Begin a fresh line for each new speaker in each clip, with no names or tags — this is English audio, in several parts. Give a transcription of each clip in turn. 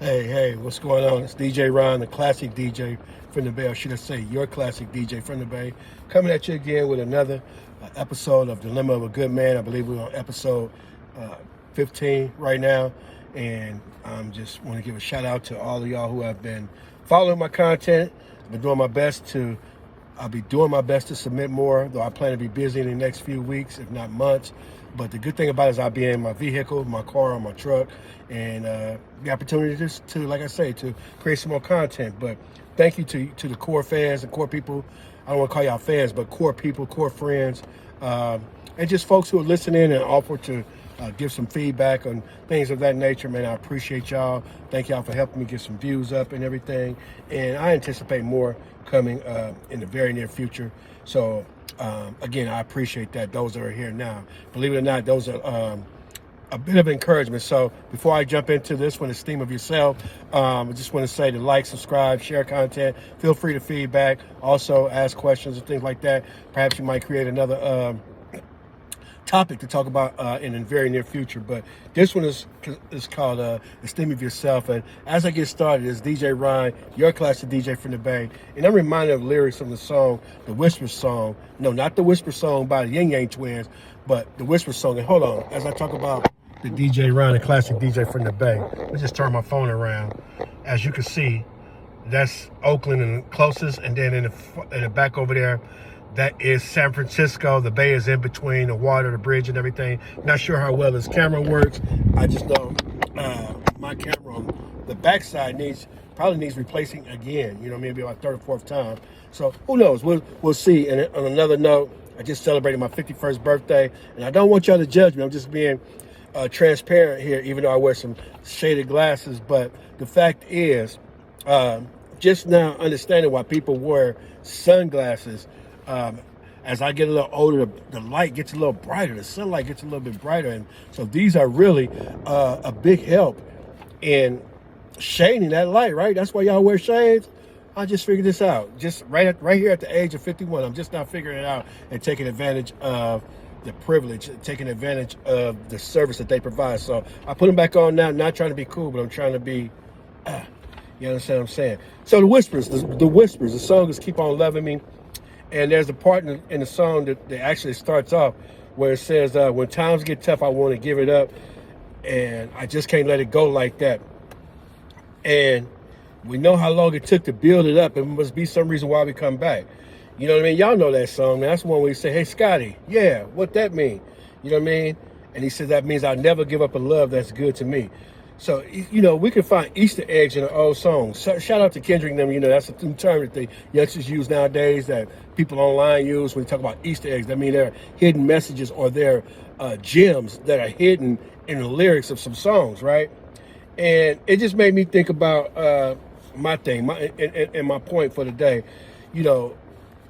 Hey, what's going on? It's DjRon, the classic DJ from the Bay, or should I say your classic DJ from the Bay, coming at you again with another episode of Dilemma of a Good Man. I believe we're on episode 15 right now, and I just want to give a shout out to all of y'all who have been following my content. I've been doing my best to I'll be doing my best to submit more, though I plan to be busy in the next few weeks, if not months. But the good thing about it is I'll be in my vehicle, my car, or my truck, and the opportunity just to, like I say, to create some more content. But thank you to the core fans and core people. I don't want to call y'all fans, but core people, core friends, and just folks who are listening and offer to give some feedback on things of that nature. Man, I appreciate y'all. Thank y'all for helping me get some views up and everything. And I anticipate more coming in the very near future. So again, I appreciate that. Those that are here now, believe it or not, those are a bit of encouragement. So before I jump into this one, Esteem of yourself, I just want to say to like, subscribe, share content, feel free to feedback, also ask questions and things like that. Perhaps you might create another topic to talk about in the very near future. But this one is called Esteem of Yourself. And as I get started, it's DjRon, your classic DJ from the Bay. And I'm reminded of lyrics from the song, the Whisper song. No, not the Whisper song by the Yin Yang Twins, but the Whisper song. And hold on, as I talk about the DjRon, the classic DJ from the Bay, let me just turn my phone around. As you can see, that's Oakland and closest, and then in the back over there, that is San Francisco. The Bay is in between the water, the bridge, and everything. Not sure how well this camera works. I just know my camera on the backside probably needs replacing again. You know, maybe about third or fourth time. So who knows? We'll see. And on another note, I just celebrated my 51st birthday, and I don't want y'all to judge me. I'm just being transparent here, even though I wear some shaded glasses. But the fact is, just now understanding why people wear sunglasses. As I get a little older, the light gets a little brighter, the sunlight gets a little bit brighter, and so these are really a big help in shading that light, right? That's why y'all wear shades. I just figured this out, just right here at the age of 51. I'm just now figuring it out and taking advantage of the privilege, taking advantage of the service that they provide. So I put them back on now, not trying to be cool, but I'm trying to be, you understand what I'm saying? So the Whispers, the song is Keep On Loving Me. And there's a part in the song that actually starts off where it says, when times get tough, I want to give it up, and I just can't let it go like that. And we know how long it took to build it up. It must be some reason why we come back. You know what I mean? Y'all know that song, man. That's one where you say, hey, Scotty, yeah, what that mean? You know what I mean? And he said, that means I'll never give up a love that's good to me. So, you know, we can find Easter eggs in an old song. So, shout out to Kendrick and them. You know, that's a new term that the youngsters use nowadays, that people online use when they talk about Easter eggs. I mean, they're hidden messages, or they're gems that are hidden in the lyrics of some songs, right? And it just made me think about my thing, and my point for the day. You know,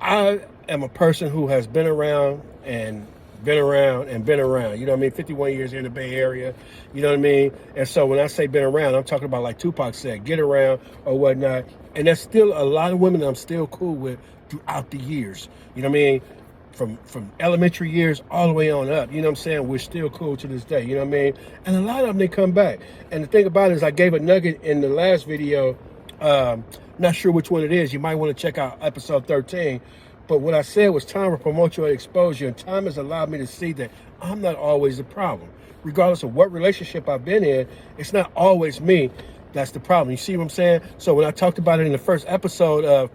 I am a person who has been around and been around. You know what I mean? 51 years in the Bay Area. You know what I mean? And so when I say been around, I'm talking about, like Tupac said, get around or whatnot. And there's still a lot of women that I'm still cool with throughout the years. You know what I mean? From elementary years all the way on up. You know what I'm saying? We're still cool to this day. You know what I mean? And a lot of them, they come back. And the thing about it is, I gave a nugget in the last video. Not sure which one it is. You might want to check out episode 13. But what I said was time will promote your exposure, and time has allowed me to see that I'm not always the problem. Regardless of what relationship I've been in, it's not always me that's the problem. You see what I'm saying? So when I talked about it in the first episode of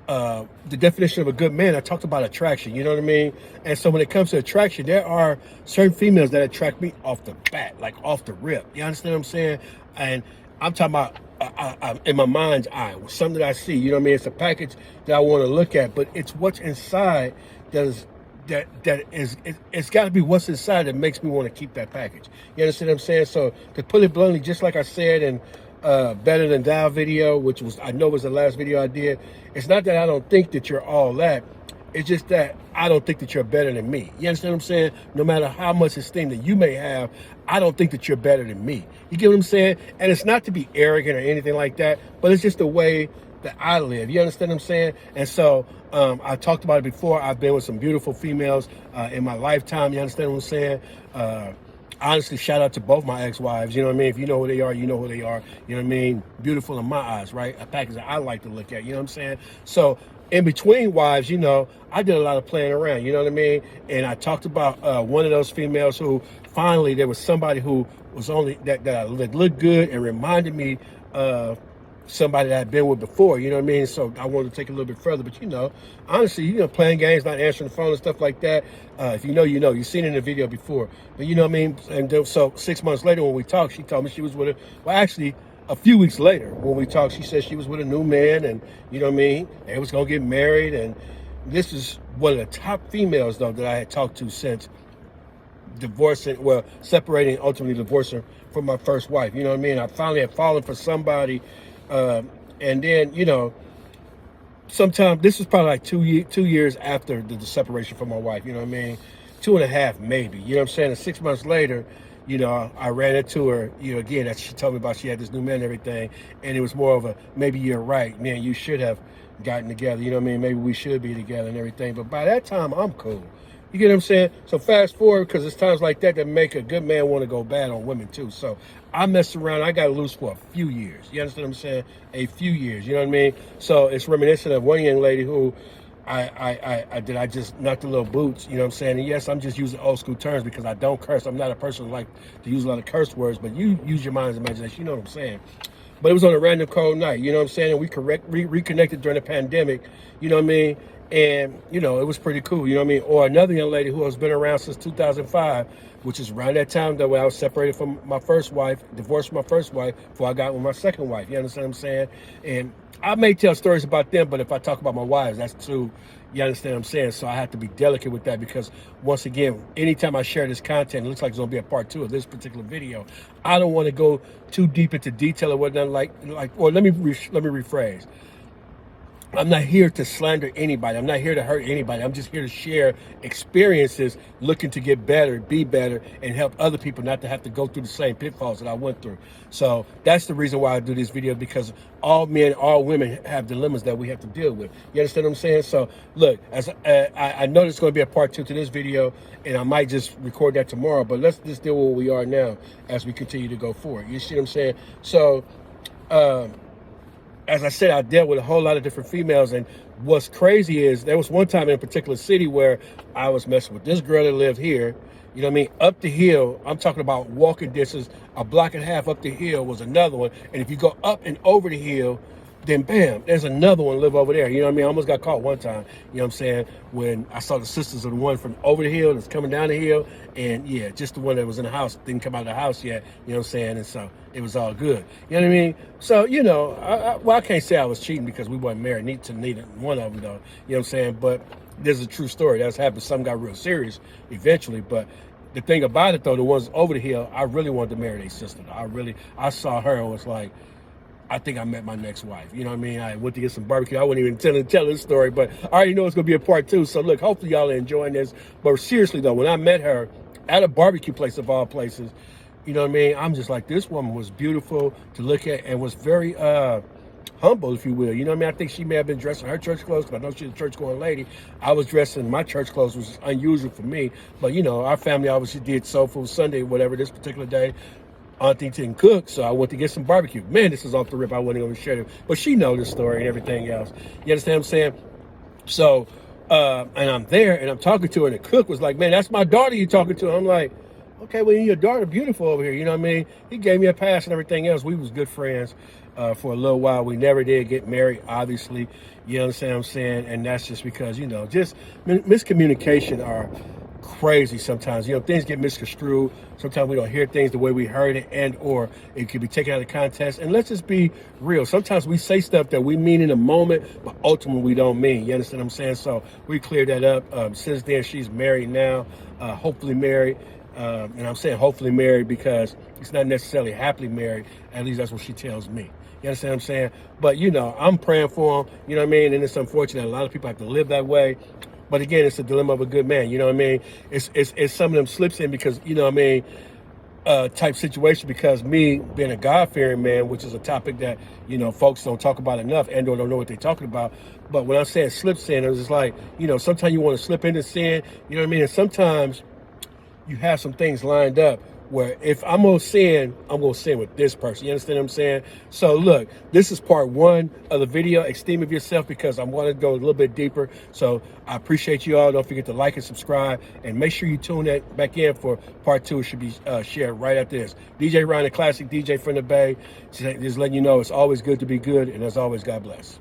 the definition of a good man, I talked about attraction, you know what I mean? And so when it comes to attraction, there are certain females that attract me off the bat, like off the rip. You understand what I'm saying? And I'm talking about in my mind's eye, something that I see, you know what I mean? It's a package that I want to look at, but it's what's inside it's got to be what's inside that makes me want to keep that package. You understand what I'm saying? So to put it bluntly, just like I said in Better Than Thou video, which I know was the last video I did, it's not that I don't think that you're all that. It's just that I don't think that you're better than me. You understand what I'm saying? No matter how much esteem that you may have, I don't think that you're better than me. You get what I'm saying? And it's not to be arrogant or anything like that, but it's just the way that I live. You understand what I'm saying? And so I talked about it before. I've been with some beautiful females in my lifetime. You understand what I'm saying? honestly, shout out to both my ex-wives. You know what I mean? If you know who they are, you know who they are. You know what I mean? Beautiful in my eyes, right? A package that I like to look at. You know what I'm saying? So in between wives, you know, I did a lot of playing around. You know what I mean? And I talked about one of those females who finally there was somebody who was only that looked good and reminded me of somebody that I've been with before, you know what I mean? So I wanted to take it a little bit further, but you know, honestly, you know, playing games, not answering the phone and stuff like that. If you know, you know, you've seen it in the video before, but you know what I mean? And then, so 6 months later when we talked, she told me she was with well, actually a few weeks later when we talked, she said she was with a new man and you know what I mean? They was going to get married. And this is one of the top females though that I had talked to since divorcing, well, separating, ultimately divorcing from my first wife. You know what I mean? I finally had fallen for somebody. And then, you know, sometime, this was probably like 2 years after the separation from my wife, you know what I mean? 2.5 maybe, you know what I'm saying? And 6 months later, you know, I ran into her, you know, again, that she told me about she had this new man and everything. And it was more of a, maybe you're right, man, you should have gotten together, you know what I mean? Maybe we should be together and everything. But by that time, I'm cool. You get what I'm saying? So fast forward, because it's times like that that make a good man want to go bad on women too. So I messed around. I got loose for a few years. You understand what I'm saying? A few years. You know what I mean? So it's reminiscent of one young lady who I just knocked the little boots. You know what I'm saying? And yes, I'm just using old school terms because I don't curse. I'm not a person who like to use a lot of curse words, but you use your mind's imagination. You know what I'm saying? But it was on a random cold night. You know what I'm saying? And we reconnected during the pandemic. You know what I mean? And, you know, it was pretty cool, you know what I mean? Or another young lady who has been around since 2005, which is around that time that I was separated from my first wife, divorced from my first wife, before I got with my second wife. You understand what I'm saying? And I may tell stories about them, but if I talk about my wives, that's too, you understand what I'm saying? So I have to be delicate with that because, once again, anytime I share this content, it looks like it's going to be a part 2 of this particular video. I don't want to go too deep into detail or whatnot, or let me rephrase. I'm not here to slander anybody. I'm not here to hurt anybody. I'm just here to share experiences, looking to get better, be better, and help other people not to have to go through the same pitfalls that I went through. So that's the reason why I do this video, because all men, all women have dilemmas that we have to deal with. You understand what I'm saying? So look, as I know there's going to be a part 2 to this video, and I might just record that tomorrow, but let's just deal with where we are now as we continue to go forward. You see what I'm saying? So, as I said, I dealt with a whole lot of different females, and what's crazy is there was one time in a particular city where I was messing with this girl that lived here, you know what I mean, up the hill. I'm talking about walking distance, a block and a half up the hill was another one, and if you go up and over the hill, then bam, there's another one live over there. You know what I mean? I almost got caught one time, you know what I'm saying, when I saw the sisters of the one from over the hill that's coming down the hill, and yeah, just the one that was in the house didn't come out of the house yet, you know what I'm saying, and so it was all good. You know what I mean? So, you know, I can't say I was cheating because we weren't married, neither one of them though, you know what I'm saying, but there's a true story that's happened. Something got real serious eventually, but the thing about it though, the ones over the hill, I really wanted to marry their sister. I saw her and was like, I think I met my next wife. You know what I mean? I went to get some barbecue. I wouldn't even tell this story, but I already know it's going to be a part 2. So look, hopefully y'all are enjoying this. But seriously though, when I met her at a barbecue place of all places, you know what I mean? I'm just like, this woman was beautiful to look at and was very humble, if you will. You know what I mean? I think she may have been dressed in her church clothes, because I know she's a church-going lady. I was dressed in my church clothes, which is unusual for me. But, you know, our family obviously did Soul Food Sunday, whatever, this particular day. Auntie didn't cook, so I went to get some barbecue. Man, this is off the rip. I wasn't going to share it. But she knows the story and everything else. You understand what I'm saying? So, and I'm there, and I'm talking to her, and the cook was like, man, that's my daughter you talking to. I'm like, okay, well, your daughter beautiful over here. You know what I mean? He gave me a pass and everything else. We was good friends for a little while. We never did get married, obviously. You understand what I'm saying? And that's just because, you know, just miscommunication are crazy sometimes. You know, things get misconstrued. Sometimes we don't hear things the way we heard it, and or it could be taken out of context. And let's just be real. Sometimes we say stuff that we mean in a moment, but ultimately we don't mean. You understand what I'm saying? So we cleared that up. Since then, she's married now, hopefully married. And I'm saying hopefully married because it's not necessarily happily married. At least that's what she tells me. You understand what I'm saying? But, you know, I'm praying for him. You know what I mean? And it's unfortunate. A lot of people have to live that way. But again, it's a dilemma of a good man. You know what I mean? It's some of them slips in because, you know what I mean, type situation, because me being a God-fearing man, which is a topic that, you know, folks don't talk about enough and or don't know what they're talking about. But when I'm saying slips in, it's just like, you know, sometimes you want to slip into sin, you know what I mean? And sometimes you have some things lined up where if I'm gonna sin, I'm gonna sin with this person. You understand what I'm saying? So look, this is part 1 of the video, Esteem of Yourself, because I want to go a little bit deeper. So I appreciate you all. Don't forget to like and subscribe, and make sure you tune that back in for part 2. It should be shared right after this. DJ Ron, the classic DJ from the Bay, just letting you know it's always good to be good, and as always, God bless.